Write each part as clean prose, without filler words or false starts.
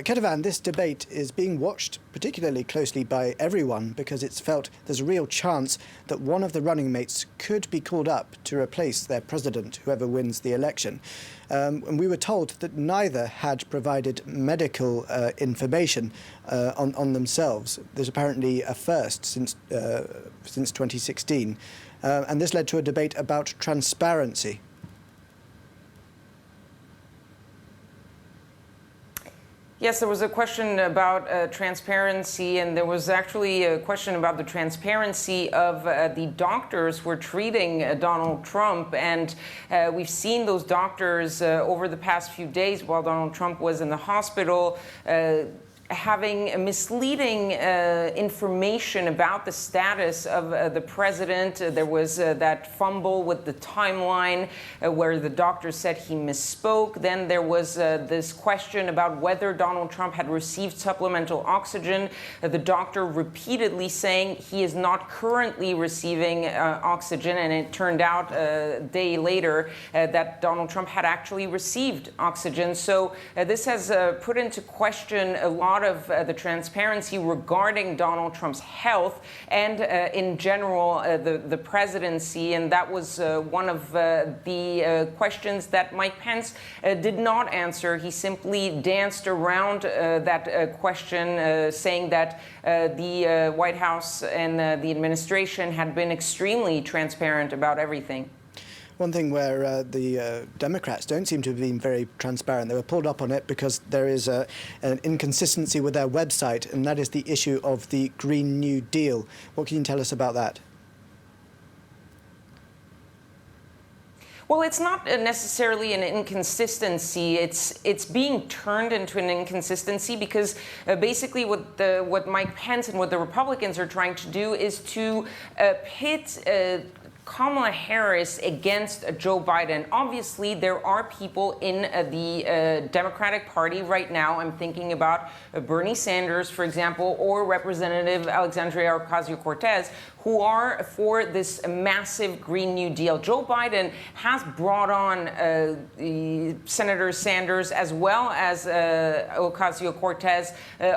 Ketevan, this debate is being watched particularly closely by everyone because it's felt there's a real chance that one of the running mates could be called up to replace their president, whoever wins the election. And we were told that neither had provided medical information on themselves. There's apparently a first since 2016. And this led to a debate about transparency. Yes, there was a question about transparency, and there was actually a question about the transparency of the doctors who were treating Donald Trump. And we've seen those doctors over the past few days while Donald Trump was in the hospital having misleading information about the status of the president. There was that fumble with the timeline where the doctor said he misspoke. Then there was this question about whether Donald Trump had received supplemental oxygen. The doctor repeatedly saying he is not currently receiving oxygen, and it turned out a day later that Donald Trump had actually received oxygen. So this has put into question a lot of the transparency regarding Donald Trump's health and in general the presidency, and that was one of the questions that Mike Pence did not answer. He simply danced around that question, saying that the White House and the administration had been extremely transparent about everything. One thing where the Democrats don't seem to have been very transparent, they were pulled up on it because there is an inconsistency with their website, and that is the issue of the Green New Deal. What can you tell us about that? Well, it's not necessarily an inconsistency. It's being turned into an inconsistency because basically what Mike Pence and what the Republicans are trying to do is to pit Kamala Harris against Joe Biden. Obviously, there are people in the Democratic Party right now. I'm thinking about Bernie Sanders, for example, or Representative Alexandria Ocasio-Cortez, who are for this massive Green New Deal. Joe Biden has brought on Senator Sanders as well as Ocasio-Cortez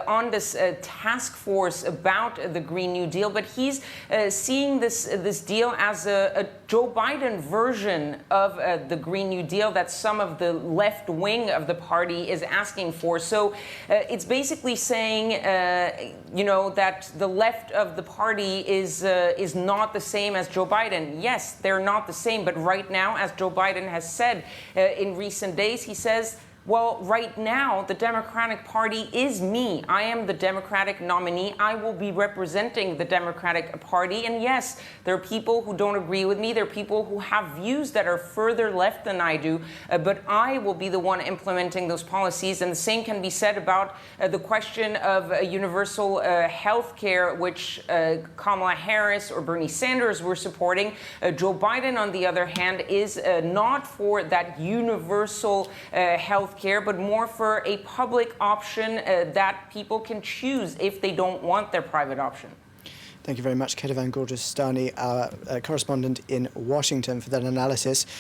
on this task force about the Green New Deal, but he's seeing this deal as a Joe Biden version of the Green New Deal that some of the left wing of the party is asking for. So it's basically saying, that the left of the party is not the same as Joe Biden. Yes, they're not the same, but right now, as Joe Biden has said in recent days, he says, well, right now, the Democratic Party is me. I am the Democratic nominee. I will be representing the Democratic Party. And yes, there are people who don't agree with me. There are people who have views that are further left than I do. But I will be the one implementing those policies. And the same can be said about the question of universal health care, which Kamala Harris or Bernie Sanders were supporting. Joe Biden, on the other hand, is not for that universal health care, but more for a public option that people can choose if they don't want their private option. Thank you very much, Ketevan Gorgeous-Stani, our correspondent in Washington, for that analysis.